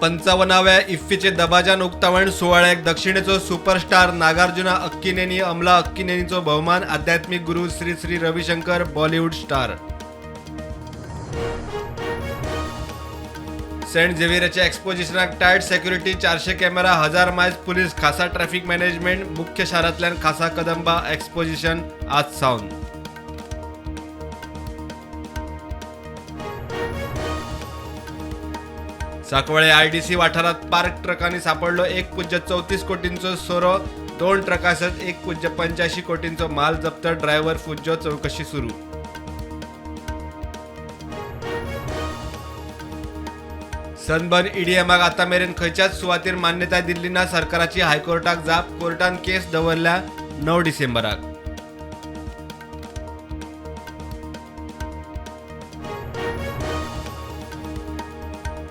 55व्या इफ्फीचे दबाजान उक्तावण सोहळ्याक दक्षिणेचो सुपरस्टार नागार्जुना अक्किनेनी अमला अक्किनेनीचो भोवमान आध्यात्मिक गुरु Shri Shri Ravishankar Bollywood star. Saint झेवियरच्या एक्सपोजिशनाक टायट सिक्युरिटी 400 कॅमेरा 1000 मायज पुलीस खासा ट्रॅफिक मॅनेजमेंट मुख्य शारांतल्यान खासा कदंबा एक्सपोजिशन आज सावन। साकवळे आयडीसी वाठारात पार्क ट्रकांनी सापडलो 1.34 कोटींचो सोरो, 2 ट्रकांसत 1.85 कोटींचो माल जप्त, ड्रायव्हर फुज्जो चौकशी सुरू। सनबर्न ईडीएमाक आतां मेरेन खंयच्याच सुवातेर मान्यताय दिल्ली ना, सरकाराची हायकोर्टाक जाप, कोर्टान केस दवरल्या 9 डिसेंबराक।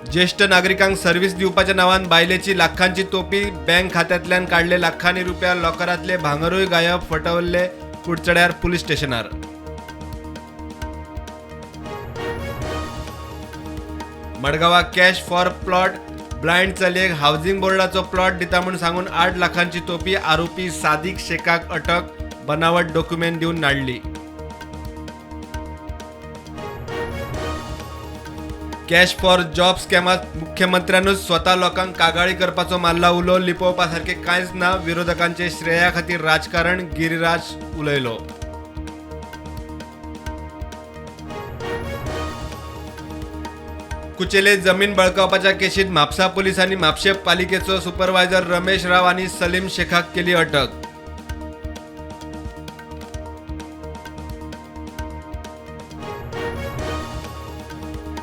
ज्येष्ठ नागरिकांक सर्व्हिस दिवपाच्या नांवान बायलेची लाखांची तोपी, बँक खात्यांतल्यान काढले लाखांनी रुपया, लॉकरांतले भांगरूय गायब, फटवले कुडचड्यार पुलीस स्टेशनार। मडगांवां कॅश फॉर प्लॉट, ब्लायंड चलयेक हाऊसिंग बोर्डाचो प्लॉट दिता म्हूण सांगून 8 लाखांची तोपी, आरोपी सादिक शेखाक अटक, बनावट डॉक्युमेंट दिवन नाडली। कॅश फॉर जॉब स्कॅमात मुख्यमंत्र्यानूच स्वता लोकांक कागाळी करपाचो मारला उलो, लिपोवपासारखे कांयच ना, विरोधकांचे श्रेया खातीर राजकारण, गिरिराज उलयलो। कुचेले जमीन बळकावपाच्या केशीत म्हापसा पुलिसांनी म्हापशे पालिकेचो सुपरवायझर रमेश राव आणि सलीम शेखाक केली अटक।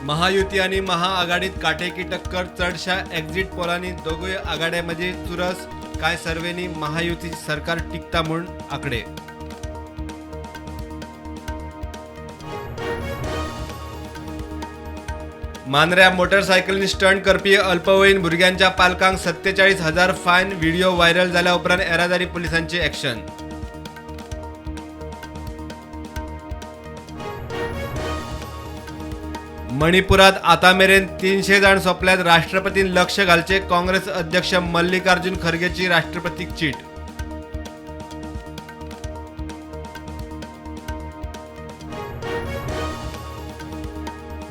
महायुती आणि महाआघाडीत काटेकी टक्कर, चडशा एक्झिट पोलांनी दोगूय आघाड्यांमदी चुरस, कांय सर्वेंनी महायुती सरकार टिकता म्हूण आंकडे। मांद्र्या मोटरसायकलींनी स्टंट करपी अल्पवयीन भुरग्यांच्या पालकांक 47,000 फायन, व्हिडिओ व्हायरल जाल्या उपरांत येरादारी पुलिसांची ॲक्शन। मणिपुरात आतामेरेन 300 जाण सोंपल्यात, राष्ट्रपतीन लक्ष घालचे, काँग्रेस अध्यक्ष मल्लिकार्जुन खरगेची राष्ट्रपतीक चीट।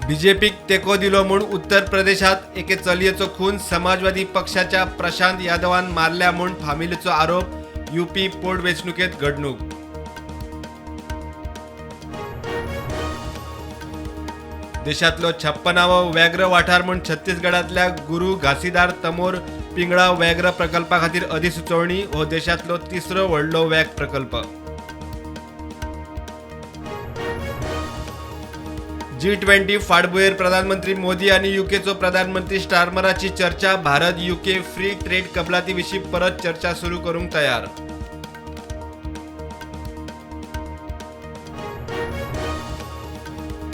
बीजेपीक तेको दिलो म्हूण उत्तर प्रदेशात एके चलयेचो खून, समाजवादी पक्षाच्या प्रशांत यादवान मारल्या म्हूण फामिलीचो आरोप, यूपी पोटवेंचणुकेत घडणूक। देशातलो 56वा व्याघ्र वाठार म्हूण छत्तीसगडातल्या गुरू घासीदार तमोर पिंगळा व्याघ्र प्रकल्पा खातीर अधिसुचोवणी, हो देशातलो 3रो व्हडलो व्याघ्र प्रकल्प। G20 फाटभुंयेर प्रधानमंत्री मोदी आनी यूकेचो प्रधानमंत्री स्टारमराची चर्चा, भारत यूके फ्री ट्रेड कबलाती विशीं परत चर्चा सुरू करूंक तयार।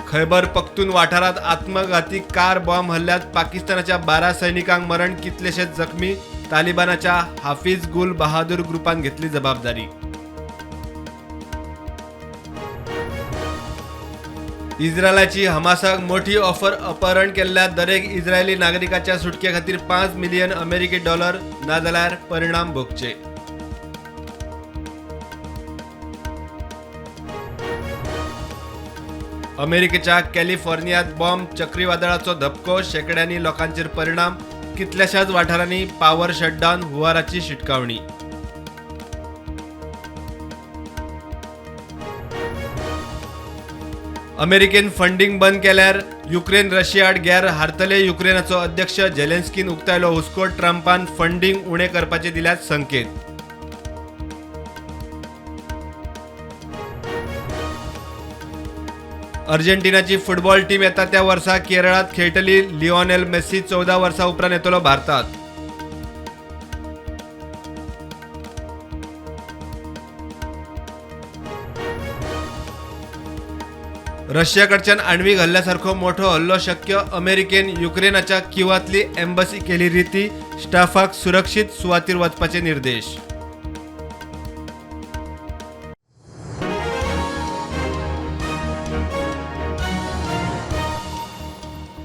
खैबर पख्तून वाठारात आत्मघाती कार बॉम्ब हल्ल्यात पाकिस्तानाच्या 12 सैनिकांक मरण, कितलेशेच जखमी, तालिबानाच्या हाफिज गुल बहादूर ग्रुपान घेतली जबाबदारी। इस्रायलाची हमासाक मोठी ऑफर, अपहरण केल्ल्या दरेक इस्रायली नागरिकाच्या सुटके खातीर $5 मिलियन अमेरिकी डॉलर, नाजाल्यार परिणाम भोगचे। अमेरिकेच्या कॅलिफोर्नियात बॉम्ब चक्रीवादळाचो धपको, शेकड्यांनी लोकांचेर परिणाम, कितल्याशाच वाठारांनी पॉवर शटडाऊन, हुंवाराची शिटकावणी। अमेरिकेन फंडिंग बंद केल्यार युक्रेन रशिया आड गॅर हारतले, युक्रेनाचो अध्यक्ष झेलेन्स्कीन उक्तायलो हुस्को, ट्रंपान फंडिंग उणें करपाचे दिल्यात संकेत। अर्जेंटिनाची फुटबॉल टीम येता त्या वर्सा केरळात खेळटली, लिओनेल मेस्सी 14 वर्सां उपरांत येतलो भारतात। रशियाकडच्यान आण्विक हल्ल्यासारखो मोठो हल्लो शक्य, अमेरिकेन युक्रेनाच्या किवातली एम्बसी केली रिती, स्टाफाक सुरक्षीत सुवातीर वचपाचे निर्देश।